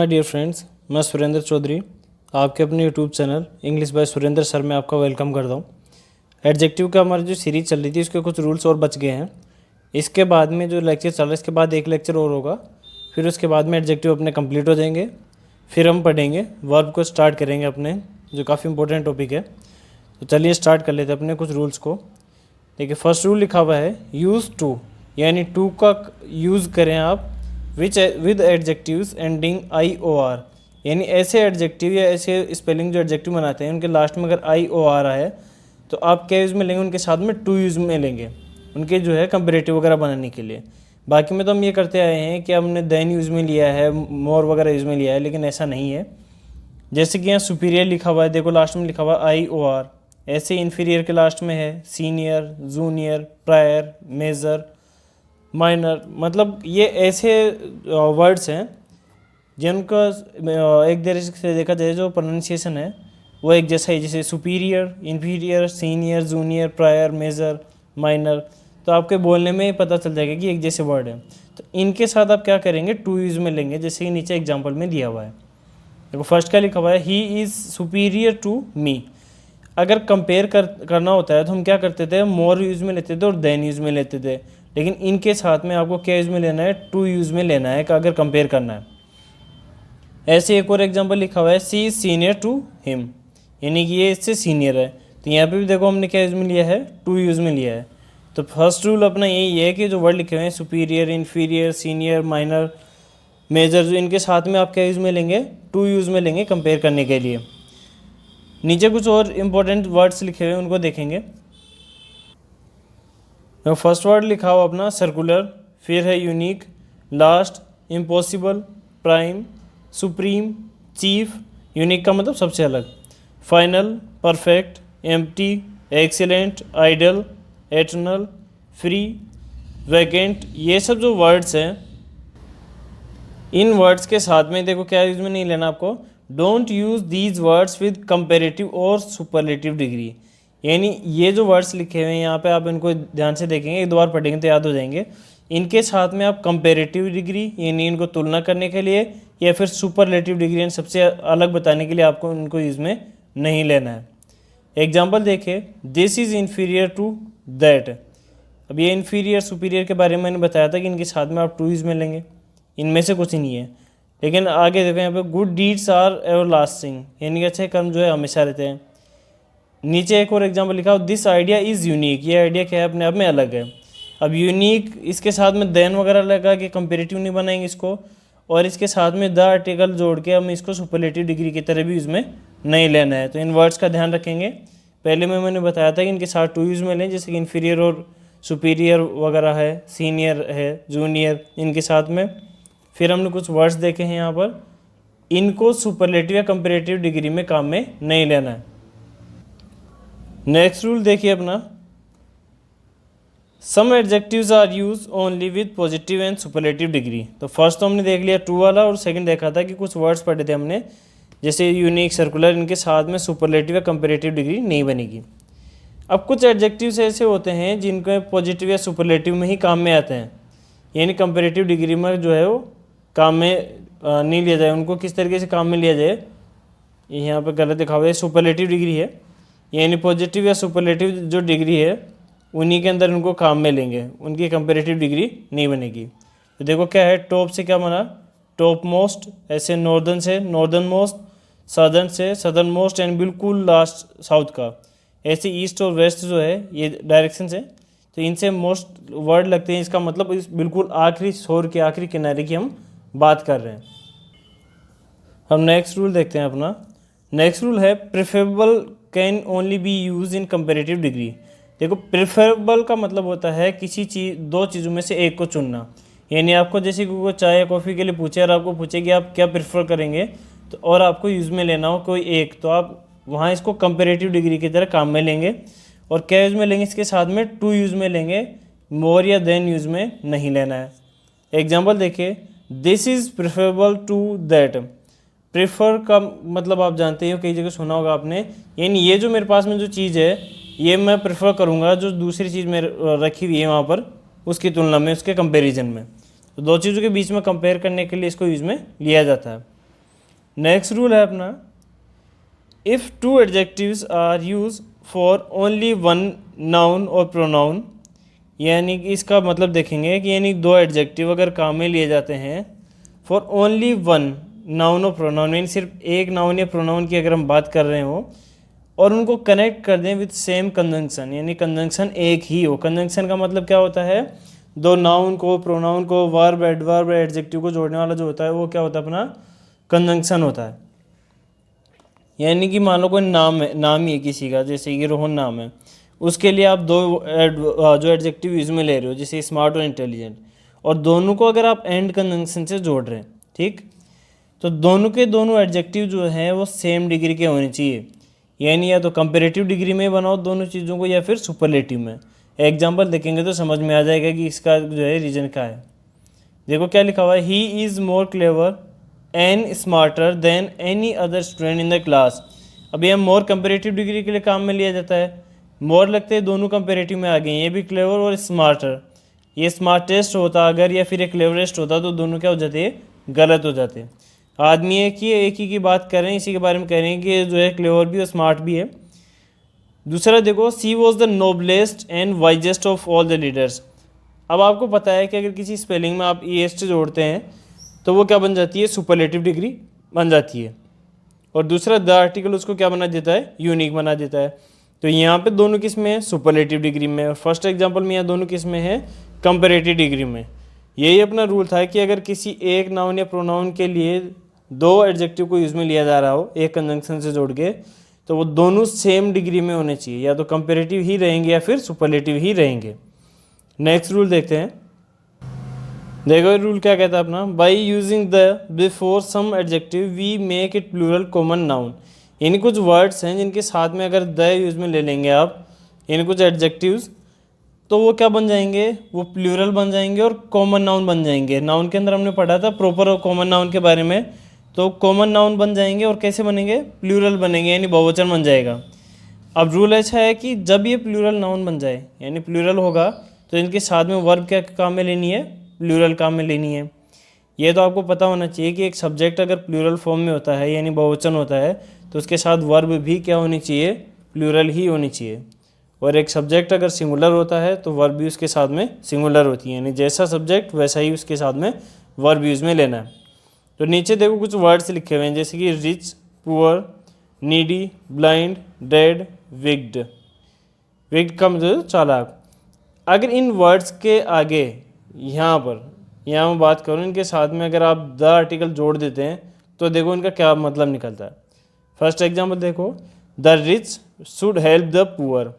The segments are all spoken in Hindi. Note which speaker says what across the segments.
Speaker 1: हाय डियर फ्रेंड्स, मैं सुरेंद्र चौधरी आपके अपने YouTube channel English by Surendra sir में आपका वेलकम करता हूँ। एडजेक्टिव का हमारी जो सीरीज़ चल रही थी उसके कुछ रूल्स और बच गए हैं। इसके बाद में जो लेक्चर चल रहा है इसके बाद एक लेक्चर और होगा, फिर उसके बाद में एडजेक्टिव अपने कंप्लीट हो जाएंगे। फिर हम पढ़ेंगे वर्ब को स्टार्ट करेंगे अपने, जो काफ़ी इंपॉर्टेंट टॉपिक है। तो चलिए स्टार्ट कर लेते हैं अपने कुछ रूल्स को। देखिए फर्स्ट रूल लिखा हुआ है यूज़ टू, यानी टू का यूज़ करें आप विद एडजेक्टिव्स एंडिंग IOR, यानी ऐसे एडजेक्टिव या ऐसे स्पेलिंग जो एडजेक्टिव बनाते हैं उनके लास्ट में अगर IOR है तो आप क्या यूज़ में लेंगे, उनके साथ में टू यूज़ में लेंगे, उनके जो है कंपेरेटिव वगैरह बनाने के लिए। बाकी में तो हम ये करते आए हैं कि हमने देन यूज़ में लिया है, मोर वगैरह यूज़ में लिया है, लेकिन ऐसा नहीं है। जैसे कि यहाँ सुपीरियर लिखा हुआ है, देखो लास्ट में लिखा हुआ है IOR, ऐसे इन्फीरियर के लास्ट में है senior, junior, prior, major, minor. मतलब ये ऐसे वर्ड्स हैं जिनका एक तरीके से देखा जाए जो प्रोनाउंसिएशन है वो एक जैसा ही, जैसे superior, inferior, senior, junior, prior, major, minor. तो आपके बोलने में पता चल जाएगा कि एक जैसे वर्ड है। तो इनके साथ आप क्या करेंगे, टू यूज़ में लेंगे, जैसे कि नीचे एग्जाम्पल में दिया हुआ है। देखो फर्स्ट क्या लिखा हुआ है, he is superior to me. अगर कंपेयर करना होता है तो हम क्या करते थे, मोर यूज़ में लेते थे और देन यूज़ में लेते थे, लेकिन इनके साथ में आपको क्या यूज़ में लेना है, टू यूज़ में लेना है अगर कंपेयर करना है। ऐसे एक और एग्जांपल लिखा हुआ है सी इज सीनियर टू हिम, यानी कि ये इससे सीनियर है। तो यहाँ पे भी देखो हमने क्या यूज़ में लिया है, टू यूज़ में लिया है। तो फर्स्ट रूल अपना यही है कि जो वर्ड लिखे हुए हैं superior, inferior, senior, minor, major, जो इनके साथ में आप क्या यूज़ में लेंगे, टू यूज़ में लेंगे कंपेयर करने के लिए। नीचे कुछ और इम्पोर्टेंट वर्ड्स लिखे हुए हैं उनको देखेंगे। फर्स्ट वर्ड लिखा हुआ अपना सर्कुलर, फिर है unique, last impossible, prime, supreme, chief, unique का मतलब सबसे अलग, final, perfect, empty, excellent, ideal, eternal, free, vacant. ये सब जो वर्ड्स हैं इन वर्ड्स के साथ में देखो क्या यूज़ में नहीं लेना आपको, don't use these words with comparative और सुपरलेटिव डिग्री। यानी ये जो वर्ड्स लिखे हुए हैं यहाँ पे आप इनको ध्यान से देखेंगे, एक दो बार पढ़ेंगे तो याद हो जाएंगे। इनके साथ में आप कंपेरेटिव डिग्री यानी इनको तुलना करने के लिए या फिर सुपरलेटिव डिग्री यानी सबसे अलग बताने के लिए आपको इनको यूज़ में नहीं लेना है। एग्जाम्पल देखिए, this is inferior to that. अब ये इन्फीरियर सुपीरियर के बारे में मैंने बताया था कि इनके साथ में आप टू यूज़ में लेंगे, इनमें से कुछ ही नहीं है। लेकिन आगे देखो यहाँ पे good deeds are everlasting, यानी कि अच्छे कर्म जो है हमेशा रहते हैं। नीचे एक और एग्जाम्पल लिखा हो दिस आइडिया इज़ यूनिक, ये आइडिया क्या है अपने आप में अलग है। अब यूनिक इसके साथ में देन वगैरह लगा कि कंपेरेटिव नहीं बनाएंगे इसको, और इसके साथ में द आर्टिकल जोड़ के हम इसको सुपरलेटिव डिग्री की तरह भी यूज़ में नहीं लेना है। तो इन वर्ड्स का ध्यान रखेंगे। पहले में मैंने बताया था कि इनके साथ टू यूज़ में लें, जैसे कि इन्फीरियर और सुपीरियर वगैरह है, सीनियर है, जूनियर, इनके साथ में। फिर हमने कुछ वर्ड्स देखे हैं यहाँ पर, इनको सुपरलेटिव या कंपेरेटिव डिग्री में काम में नहीं लेना है। नेक्स्ट रूल देखिए अपना, some adjectives are used only with positive and superlative degree. तो फर्स्ट तो हमने देख लिया टू वाला, और सेकंड देखा था कि कुछ वर्ड्स पढ़े थे हमने जैसे यूनिक, सर्कुलर, इनके साथ में सुपरलेटिव या कंपेरेटिव डिग्री नहीं बनेगी। अब कुछ एडजेक्टिव्स ऐसे होते हैं जिनके पॉजिटिव या सुपरलेटिव में ही काम में आते हैं, यानी कंपेरेटिव डिग्री में जो है वो काम में नहीं लिया जाए। उनको किस तरीके से काम में लिया जाए, यहाँ पर गलत लिखा हुआ है, सुपरलेटिव डिग्री है, यानी पॉजिटिव या सुपरलेटिव जो डिग्री है उन्हीं के अंदर उनको काम में लेंगे, उनकी कंपेरेटिव डिग्री नहीं बनेगी। तो देखो क्या है, टॉप से क्या बना, टॉप मोस्ट, ऐसे नॉर्दर्न से नॉर्दर्न मोस्ट, सदर्न से सदर्न मोस्ट, एंड बिल्कुल लास्ट साउथ का। ऐसे ईस्ट और वेस्ट जो है ये डायरेक्शन से, तो इनसे मोस्ट वर्ड लगते हैं, इसका मतलब इस बिल्कुल आखिरी छोर के आखिरी किनारे की हम बात कर रहे हैं। हम नेक्स्ट रूल देखते हैं अपना। नेक्स्ट रूल है preferable can only B use in comparative degree. देखो प्रेफरेबल का मतलब होता है किसी चीज़, दो चीज़ों में से एक को चुनना। यानी आपको जैसे कि कोई चाय या कॉफ़ी के लिए पूछे और आपको पूछे कि आप क्या प्रेफर करेंगे, तो और आपको यूज़ में लेना हो कोई एक, तो आप वहाँ इसको कंपेरेटिव डिग्री की तरह काम में लेंगे। और क्या यूज़ में लेंगे, इसके साथ में टू यूज़ में लेंगे, मोर या देन यूज़ में नहीं लेना है। एग्जाम्पल देखिए, this is preferable to that. Prefer का मतलब आप जानते हो, कई जगह सुना होगा आपने, यानी ये जो मेरे पास में जो चीज़ है ये मैं प्रेफर करूँगा जो दूसरी चीज़ मेरे रखी हुई है वहाँ पर, उसकी तुलना में, उसके कंपैरिजन में। तो दो चीज़ों के बीच में कंपेयर करने के लिए इसको यूज़ में लिया जाता है। नेक्स्ट रूल है अपना, if two adjectives are use for only one noun और प्रोनाउन, यानी कि इसका मतलब देखेंगे कि यानी दो एडजेक्टिव अगर काम में लिए जाते हैं फॉर ओनली वन नाउन और प्रोनाउन, यानी सिर्फ एक नाउन या प्रोनाउन की अगर हम बात कर रहे हो और उनको कनेक्ट कर दें विद सेम कंजंक्शन, यानी कंजंक्शन एक ही हो। कंजंक्शन का मतलब क्या होता है, दो नाउन को, प्रोनाउन को, वर्ब, एडवर्ब, एडजेक्टिव को जोड़ने वाला जो होता है वो क्या होता है अपना कंजंक्शन होता है। यानी कि मान लो कोई नाम है, नाम ही है किसी का, जैसे कि रोहन नाम है, उसके लिए आप दो जो एडजेक्टिव यूज में ले रहे हो जैसे स्मार्ट और इंटेलिजेंट, और दोनों को अगर आप एंड कंजंक्शन से जोड़ रहे हैं, ठीक, तो दोनों के दोनों एडजेक्टिव जो हैं वो सेम डिग्री के होने चाहिए, यानी या तो कंपेरेटिव डिग्री में बनाओ दोनों चीज़ों को या फिर सुपरलेटिव में। एग्जाम्पल देखेंगे तो समझ में आ जाएगा कि इसका जो है रीजन क्या है। देखो क्या लिखा हुआ है, he is more clever and smarter than any other student in the class. अब ये मोर कंपेरेटिव डिग्री के लिए काम में लिया जाता है, मोर लगते हैं दोनों कंपेरेटिव में आ गए, ये भी क्लेवर और स्मार्टर, ये स्मार्टेस्ट होता अगर या फिर ये क्लेवरेस्ट होता तो दोनों क्या हो जाते, गलत हो जाते। आदमी एक ही की बात कर रहे हैं, इसी के बारे में कह रहे हैं कि जो है क्लेवर भी और स्मार्ट भी है। दूसरा देखो, she was the noblest and wisest of all the leaders. अब आपको पता है कि अगर किसी स्पेलिंग में आप EST जोड़ते हैं तो वो क्या बन जाती है, सुपरलेटिव डिग्री बन जाती है, और दूसरा द आर्टिकल उसको क्या बना देता है, यूनिक बना देता है। तो यहाँ पे दोनों किस में है, सुपरलेटिव डिग्री में, और फर्स्ट एग्जाम्पल में यहाँ दोनों किस में है, कंपेरेटिव डिग्री में। यही अपना रूल था कि अगर किसी एक नाउन या प्रोनाउन के लिए दो एडजेक्टिव को यूज़ में लिया जा रहा हो एक कंजंक्शन से जोड़ के, तो वो दोनों सेम डिग्री में होने चाहिए, या तो कंपेरेटिव ही रहेंगे या फिर सुपरलेटिव ही रहेंगे। नेक्स्ट रूल देखते हैं। देखो रूल क्या कहता है अपना, by using the before some adjective we make it plural common noun. यानी कुछ वर्ड्स हैं जिनके साथ में अगर द यूज़ में ले लेंगे आप, यानी कुछ एडजेक्टिव्स, तो वो क्या बन जाएंगे, वो प्लूरल बन जाएंगे और कॉमन नाउन बन जाएंगे। नाउन के अंदर हमने पढ़ा था प्रॉपर और कॉमन नाउन के बारे में, तो कॉमन नाउन बन जाएंगे और कैसे बनेंगे, प्लूरल बनेंगे, यानी बहुवचन बन जाएगा। अब रूल ऐसा है कि जब ये प्लूरल नाउन बन जाए, यानी प्लूरल होगा, तो इनके साथ में वर्ब क्या काम में लेनी है, प्लूरल काम में लेनी है। ये तो आपको पता होना चाहिए कि एक सब्जेक्ट अगर प्लूरल फॉर्म में होता है यानी बहुवचन होता है, तो उसके साथ वर्ब भी क्या होनी चाहिए, प्लूरल ही होनी चाहिए। और एक सब्जेक्ट अगर सिंगुलर होता है तो वर्ब भी उसके साथ में सिंगुलर होती है, यानी जैसा सब्जेक्ट वैसा ही उसके साथ में वर्ब यूज़ में लेना है। तो नीचे देखो कुछ वर्ड्स लिखे हुए हैं जैसे कि rich, poor, needy, blind, dead, विग्ड। विग्ड का मतलब चालाक। अगर इन वर्ड्स के आगे यहाँ मैं बात करूँ, इनके साथ में अगर आप द आर्टिकल जोड़ देते हैं तो देखो इनका क्या मतलब निकलता है। फर्स्ट एग्जाम्पल देखो, the rich should help the poor.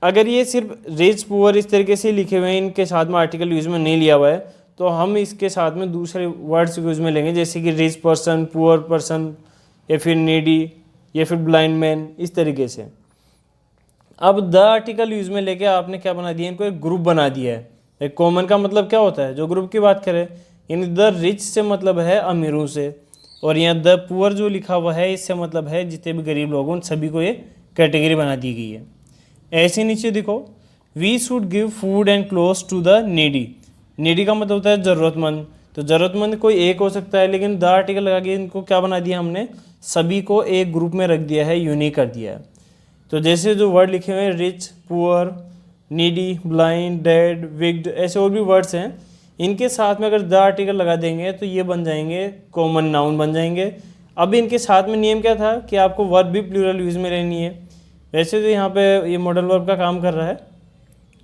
Speaker 1: अगर ये सिर्फ रिच पुअर इस तरीके से लिखे हुए हैं, इनके साथ में आर्टिकल यूज़ में नहीं लिया हुआ है, तो हम इसके साथ में दूसरे वर्ड्स यूज़ में लेंगे जैसे कि रिच पर्सन, पुअर पर्सन, या फिर नीडी, या फिर ब्लाइंड मैन, इस तरीके से। अब द आर्टिकल यूज़ में लेके आपने क्या बना दिया, इनको एक ग्रुप बना दिया है। एक कॉमन का मतलब क्या होता है, जो ग्रुप की बात करें, यानी द रिच से मतलब है अमीरों से, और यहाँ द पुअर जो लिखा हुआ है इससे मतलब है जितने भी गरीब लोग हैं उन सभी को ये कैटेगरी बना दी गई है। ऐसे नीचे देखो, we should give food and clothes to the needy. Needy का मतलब होता है ज़रूरतमंद, तो ज़रूरतमंद कोई एक हो सकता है, लेकिन द आर्टिकल लगा के इनको क्या बना दिया हमने, सभी को एक ग्रुप में रख दिया है, यूनिक कर दिया है। तो जैसे जो वर्ड लिखे हुए हैं rich, poor, needy, blind, dead, विग्ड, ऐसे और भी वर्ड्स हैं, इनके साथ में अगर द आर्टिकल लगा देंगे तो ये बन जाएंगे कॉमन नाउन बन जाएंगे। अब इनके साथ में नियम क्या था कि आपको वर्ब भी प्लूरल यूज़ में रहनी है। वैसे तो यहाँ पे ये मॉडल वर्ब का काम कर रहा है,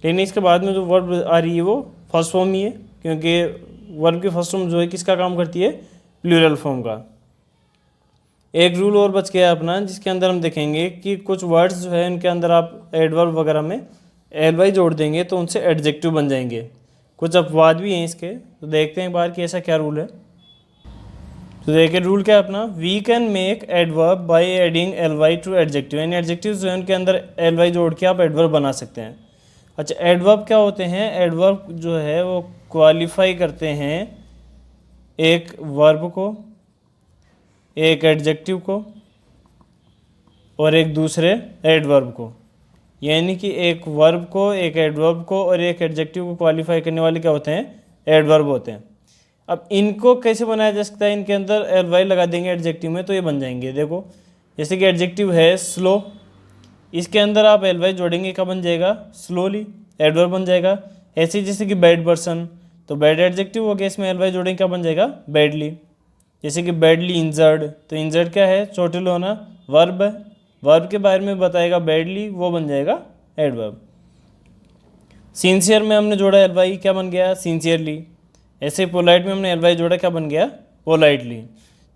Speaker 1: लेकिन इसके बाद में जो वर्ब आ रही है वो फर्स्ट फॉर्म ही है, क्योंकि वर्ब की फर्स्ट फॉर्म जो है किसका काम करती है, प्लूरल फॉर्म का। एक रूल और बच गया अपना, जिसके अंदर हम देखेंगे कि कुछ वर्ड्स जो है इनके अंदर आप एडवर्ब वगैरह में एल जोड़ देंगे तो उनसे एडजेक्टिव बन जाएंगे। कुछ अपवाद भी हैं इसके, तो देखते हैं एक बार कि ऐसा क्या रूल है। तो देखिए रूल क्या है अपना, we can make adverb by adding L to adjective, यानी एडजेक्टिव जो है उनके अंदर एल जोड़ के आप एडवर्ब बना सकते हैं। अच्छा, एडवर्ब क्या होते हैं, एडवर्ब जो है वो क्वालिफाई करते हैं एक वर्ब को, एक एडजेक्टिव को और एक दूसरे एडवर्ब को, यानी कि एक वर्ब को, एक एडवर्ब को और एक एडजेक्टिव को क्वालिफाई करने वाले क्या होते हैं, एडवर्ब होते हैं। अब इनको कैसे बनाया जा सकता है, इनके अंदर एल वाई लगा देंगे एडजेक्टिव में तो ये बन जाएंगे। देखो जैसे कि एडजेक्टिव है स्लो, इसके अंदर आप एल वाई जोड़ेंगे, क्या बन जाएगा, स्लोली, एडवर्ब बन जाएगा। ऐसे जैसे कि बैड पर्सन, तो बैड एडजेक्टिव हो गया, इसमें एल वाई जोड़ेंगे, क्या बन जाएगा, बैडली। जैसे कि बैडली इंजर्ड, तो इंजर्ड क्या है, चोटिल होना, वर्ब है, वर्ब के बारे में बताएगा बैडली, वो बन जाएगा एडवर्ब। सिंसियर में हमने जोड़ा एल वाई, क्या बन गया, सिंसियरली। ऐसे पोलाइट में हमने एल वाई जोड़ा, क्या बन गया, पोलाइटली।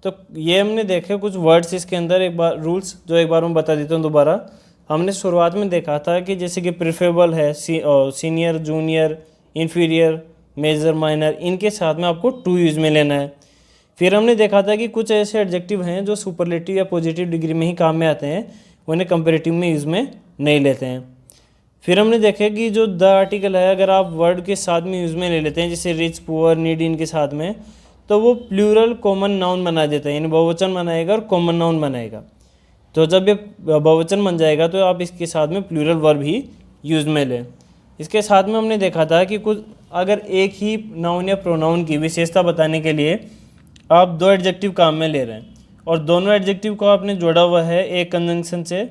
Speaker 1: तो ये हमने देखे कुछ वर्ड्स इसके अंदर, एक बार रूल्स जो एक बार मैं बता देता हूँ दोबारा। हमने शुरुआत में देखा था कि जैसे कि प्रेफरेबल है, senior, junior, inferior, major, minor, इनके साथ में आपको टू यूज में लेना है। फिर हमने देखा था कि कुछ ऐसे एडजेक्टिव हैं जो सुपरलेटिव या पॉजिटिव डिग्री में ही काम में आते हैं, उन्हें कंपेरेटिव में यूज़ में नहीं लेते हैं। फिर हमने देखा कि जो द आर्टिकल है, अगर आप वर्ड के साथ में यूज़ में ले लेते हैं, जैसे रिच, पुअर, नीडी, इनके साथ में, तो वो प्लूरल कॉमन नाउन बना देता है, यानी बहुवचन बनाएगा और कॉमन नाउन बनाएगा। तो जब ये बहुवचन बन जाएगा तो आप इसके साथ में प्लूरल वर्ब ही यूज़ में लें। इसके साथ में हमने देखा था कि कुछ अगर एक ही नाउन या प्रोनाउन की विशेषता बताने के लिए आप दो एडजेक्टिव काम में ले रहे हैं और दोनों एडजेक्टिव को आपने जोड़ा हुआ है एक कंजंक्शन से,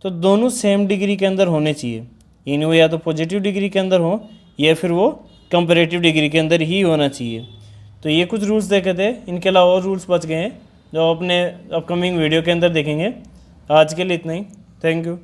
Speaker 1: तो दोनों सेम डिग्री के अंदर होने चाहिए, यानी वो या तो पॉजिटिव डिग्री के अंदर हो या फिर वो कंपैरेटिव डिग्री के अंदर ही होना चाहिए। तो ये कुछ रूल्स देखे थे, इनके अलावा और रूल्स बच गए हैं जो अपने अपकमिंग वीडियो के अंदर देखेंगे। आज के लिए इतना ही, थैंक यू।